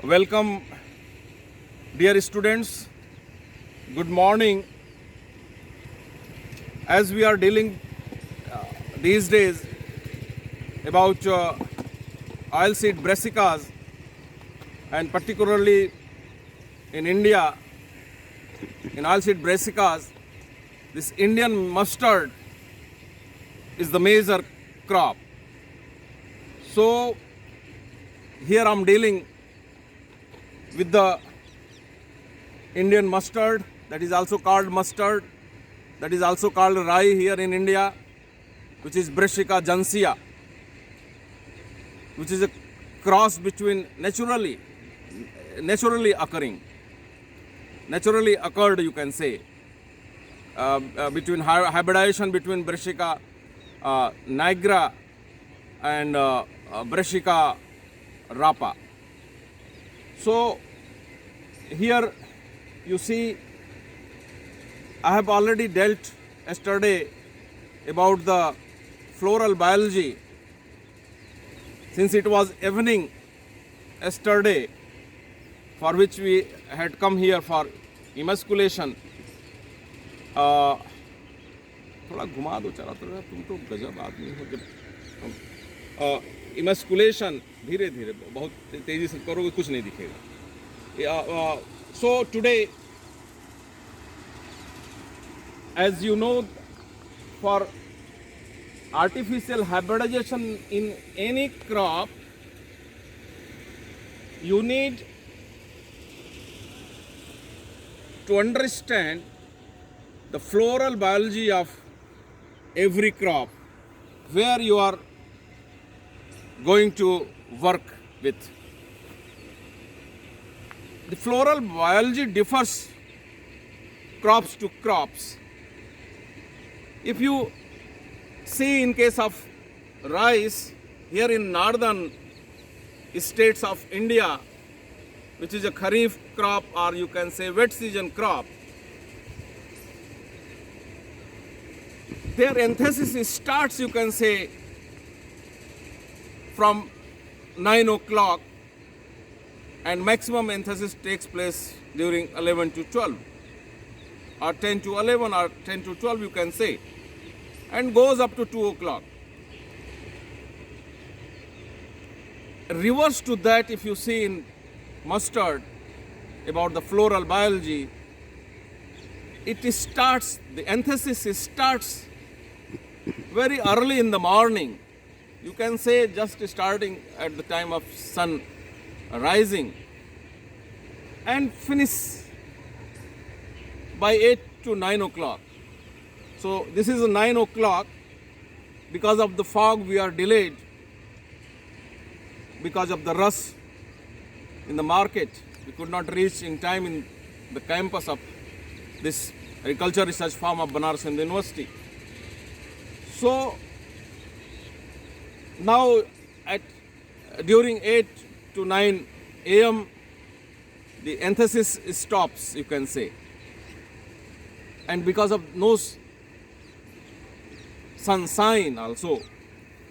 Welcome, dear students. Good morning. As we are dealing these days about oilseed brassicas, and particularly in India, in oilseed brassicas, this Indian mustard is the major crop. So here I'm dealing with the Indian mustard, that is also called mustard, that is also called rye here in India, which is Brassica jansea, which is a cross between naturally occurred, you can say, between hybridization between Brassica nigra and Brassica rapa. So here you see, I have already dealt yesterday about the floral biology. Since it was evening yesterday, for which we had come here for emasculation. थोड़ा घुमा दो चला तो तुम तो गजब आदमी हो जब emasculation धीरे धीरे बहुत तेजी से करोगे कुछ नहीं दिखेगा. So today, as you know, for artificial hybridization in any crop, you need to understand the floral biology of every crop where you are going to work with. The floral biology differs crops to crops. If you see in case of rice, here in northern states of India, which is a kharif crop or you can say wet season crop, their anthesis starts, you can say, from 9 o'clock, and maximum anthesis takes place during 11 to 12 or 10 to 11 or 10 to 12, you can say, and goes up to 2 o'clock. Reverse to that, if you see in mustard about the floral biology, it starts, the anthesis starts very early in the morning. You can say just starting at the time of sun rising and finish by 8 to 9 o'clock. So this is 9 o'clock. Because of the fog we are delayed, because of the rush in the market. We could not reach in time in the campus of this agriculture research farm of Banaras Hindu University. So now during 8 to 9 a.m. the anthesis stops, you can say, and because of no sunshine also,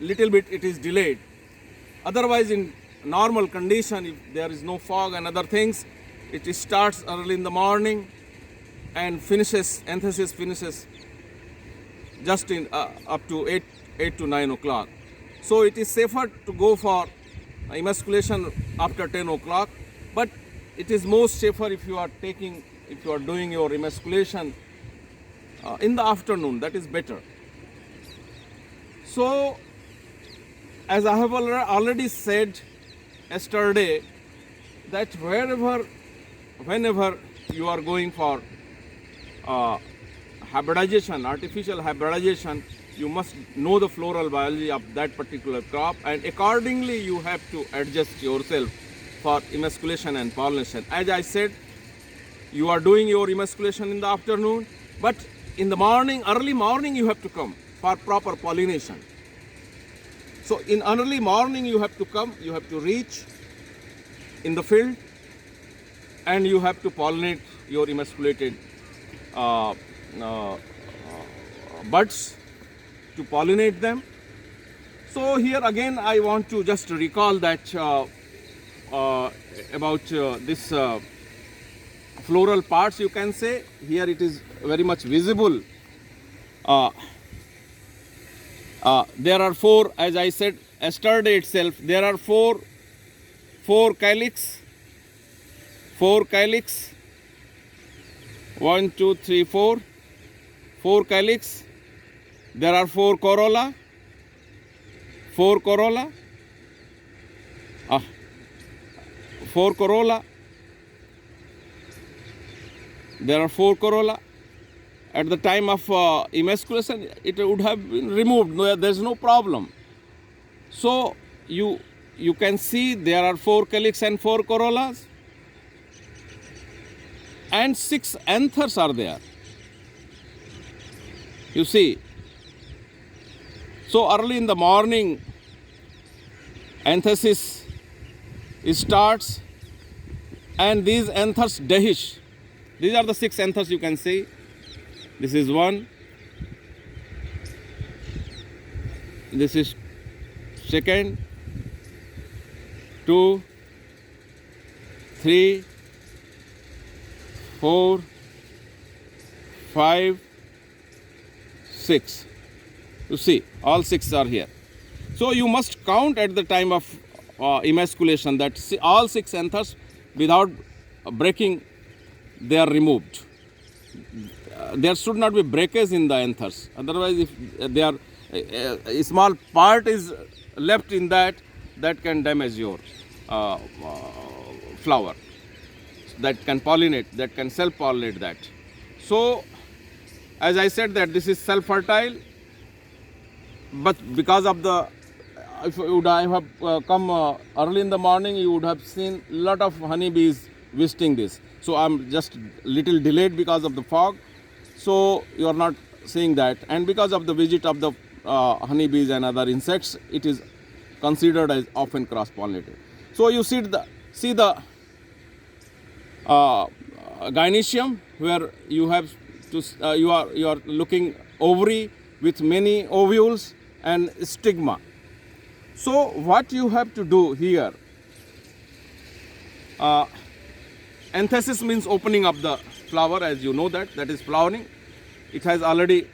little bit it is delayed. Otherwise, in normal condition, if there is no fog and other things, it starts early in the morning and finishes, anthesis finishes just in up to 8 to 9 o'clock. So it is safer to go for emasculation after 10 o'clock, but it is most safer if you are doing your emasculation in the afternoon. That is better. So, as I have already said yesterday, that whenever you are going for hybridization, artificial hybridization, you must know the floral biology of that particular crop, and accordingly you have to adjust yourself for emasculation and pollination. As I said, you are doing your emasculation in the afternoon, but in the morning, early morning, you have to come for proper pollination. So in early morning you have to come, you have to reach in the field, and you have to pollinate your emasculated buds, to pollinate them. So here again I want to just recall that this floral parts, you can say. Here it is very much visible. There are four, as I said yesterday itself, there are four calyx. 4 calyx. 1, 2, 3, 4. 4 calyx. There are 4 corolla. 4 corolla. 4 corolla. There are 4 corolla. At the time of emasculation, it would have been removed. There is no problem. So you can see there are 4 calyx and 4 corollas, and 6 anthers are there. You see. So early in the morning, anthesis starts, and these anthers dehish. These are the 6 anthers you can see. This is 1. This is 2nd, 2, 3, 4, 5, 6. You see, all 6 are here. So you must count at the time of emasculation that all 6 anthers, without breaking, they are removed. There should not be breakage in the anthers. Otherwise, if they are a small part is left in that can damage your flower. That can pollinate, that can self-pollinate that. So, as I said that this is self-fertile, but because of the, if you would have come early in the morning, you would have seen a lot of honeybees visiting this. So I'm just little delayed because of the fog. So you are not seeing that. And because of the visit of the honeybees and other insects, it is considered as often cross-pollinated. So you see the gynoecium, where you have to you are looking ovary with many ovules and stigma. So what you have to do here, anthesis means opening of the flower, as you know that is flowering. It has already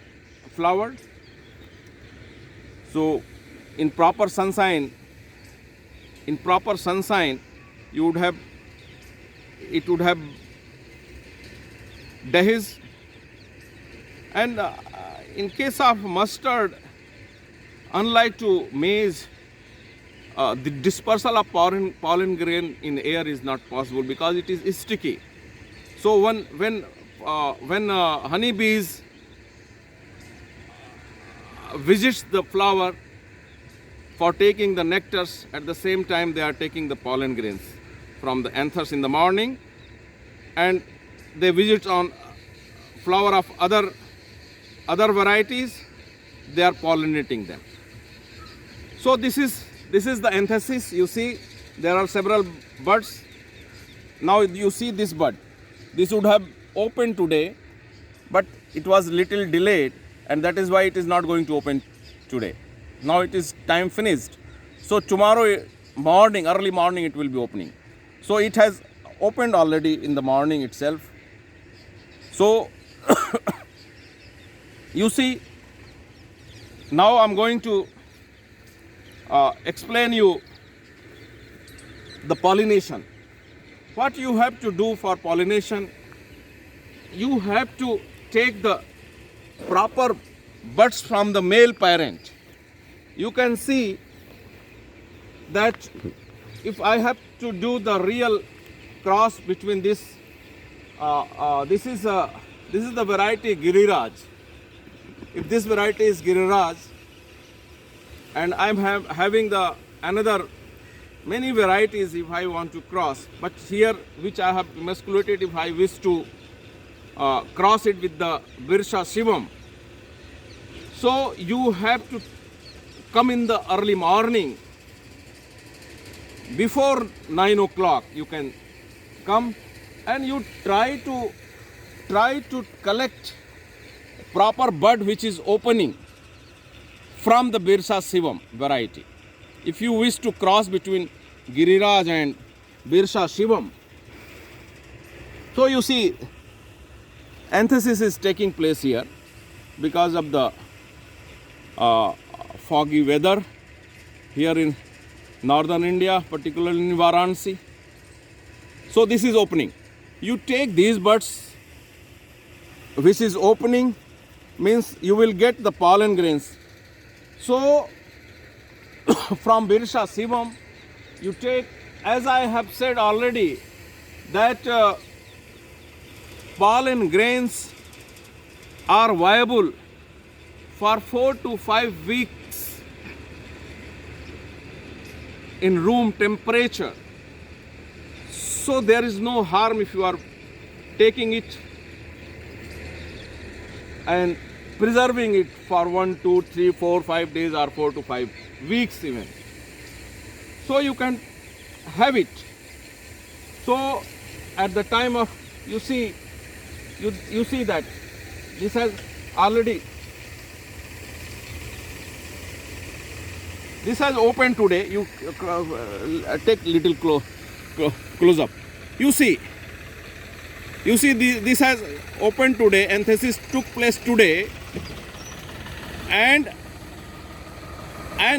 flowered. So in proper sunshine, you would have, it would have dehisced. And in case of mustard, unlike to maize, the dispersal of pollen grain in air is not possible because it is sticky. So when honeybees visits the flower for taking the nectars, at the same time they are taking the pollen grains from the anthers in the morning, and they visit on flower of other varieties, they are pollinating them. So this is the anthesis. You see there are several buds. Now you see this bud. This would have opened today, but it was little delayed, and that is why it is not going to open today. Now it is time finished. So tomorrow morning, early morning, it will be opening. So it has opened already in the morning itself. So you see, now I'm going to explain you the pollination. What you have to do for pollination, you have to take the proper buds from the male parent. You can see that if I have to do the real cross between this, this is the variety Giriraj. If this variety is Giriraj, and I'm having the another many varieties if I want to cross, but here which I have emasculated, if I wish to cross it with the Birsha Shivam, so you have to come in the early morning before 9 o'clock. You can come and you try to collect proper bud which is opening from the Birsha Shivam variety. If you wish to cross between Giriraj and Birsha Shivam. So you see, anthesis is taking place here because of the foggy weather here in northern India, particularly in Varanasi. So this is opening. You take these buds, which is opening, means you will get the pollen grains. So from Birsha Shivam, you take, as I have said already, that pollen grains are viable for 4 to 5 weeks in room temperature. So there is no harm if you are taking it and preserving it for 1, 2, 3, 4, 5 days or 4 to 5 weeks even. So you can have it. So at the time of, you see that this has already, this has opened today. You take little close up. You see this has opened today. Anthesis took place today, and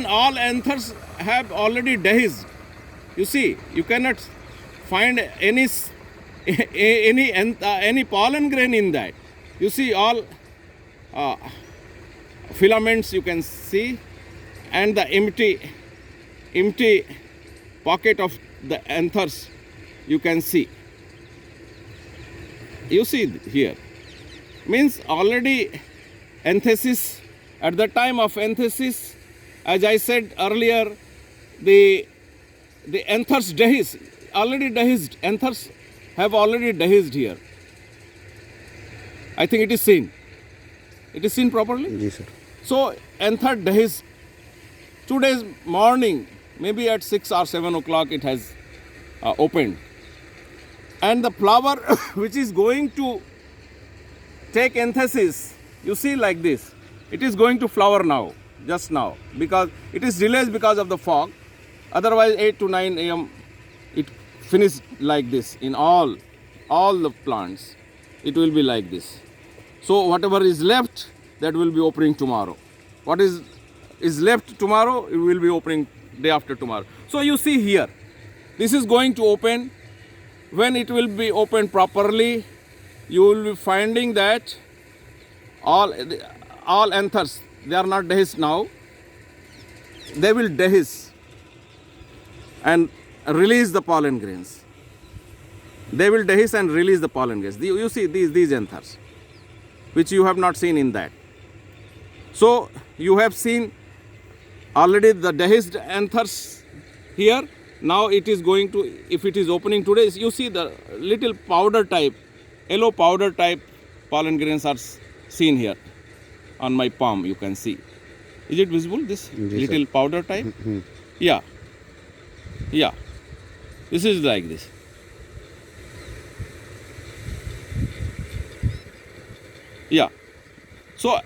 all anthers have already dehisced. You see, you cannot find any pollen grain in that. You see all filaments you can see, and the empty pocket of the anthers you can see. You see here, means already anthesis, at the time of anthesis, as I said earlier, the anthers dehisced, already dehisced. Anthers have already dehisced here. I think it is seen. It is seen properly? Yes, sir. So anther dehisced. Today's morning, maybe at 6 or 7 o'clock, it has opened. And the flower which is going to take anthesis, you see like this, it is going to flower now, just now, because it is delayed because of the fog. Otherwise 8 to 9 a.m. it finished like this in all the plants. It will be like this. So whatever is left, that will be opening tomorrow. What is left tomorrow, it will be opening day after tomorrow. So you see here, this is going to open. When it will be opened properly, you will be finding that all anthers, they are not dehisced now. They will dehisce and release the pollen grains. They will dehisce and release the pollen grains. You see these anthers, which you have not seen in that. So you have seen already the dehisced anthers here. Now it is going to, if it is opening today, you see the little powder type, yellow powder type pollen grains are seen here on my palm, you can see. Is it visible, this Yes, little sir. powder type? Yeah. This is like this. Yeah. So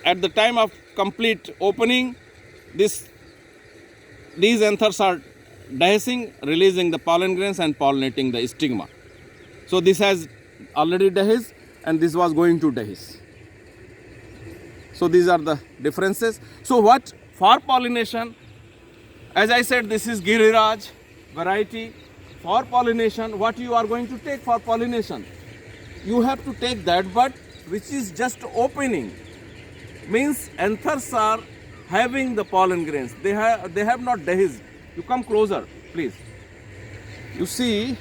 at the time of complete opening, these anthers are dehiscing, releasing the pollen grains and pollinating the stigma. So this has already dehisced and this was going to dehisce. So these are the differences. So what for pollination, as I said, this is Giriraj variety. For pollination, what you are going to take for pollination? You have to take that bud which is just opening. Means anthers are having the pollen grains. They have not dehisced. You come closer, please. You see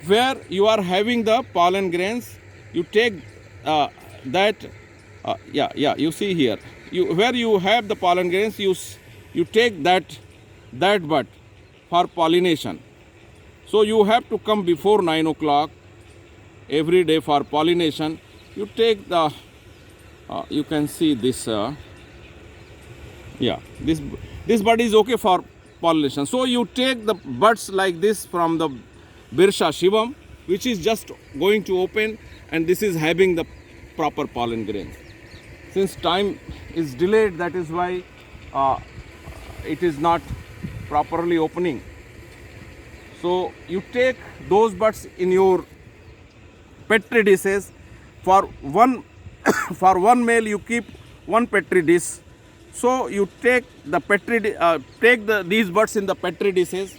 where you are having the pollen grains. You take that. You see here. Where you have the pollen grains, you take that bud for pollination. So you have to come before 9 o'clock every day for pollination. You take the. You can see this. This bud is okay for pollination. So you take the buds like this from the Birsha Shivam, which is just going to open, and this is having the proper pollen grain. Since time is delayed, that is why it is not properly opening. So you take those buds in your petri dishes. For one for one male you keep one petri dish. So you take the these buds in the petri dishes.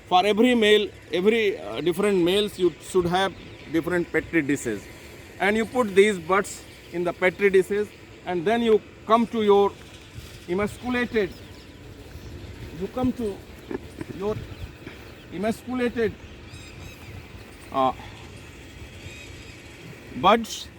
For every male, every different males, you should have different petri dishes, and you put these buds in the petri dishes, and then you come to your emasculated. You come to your emasculated buds,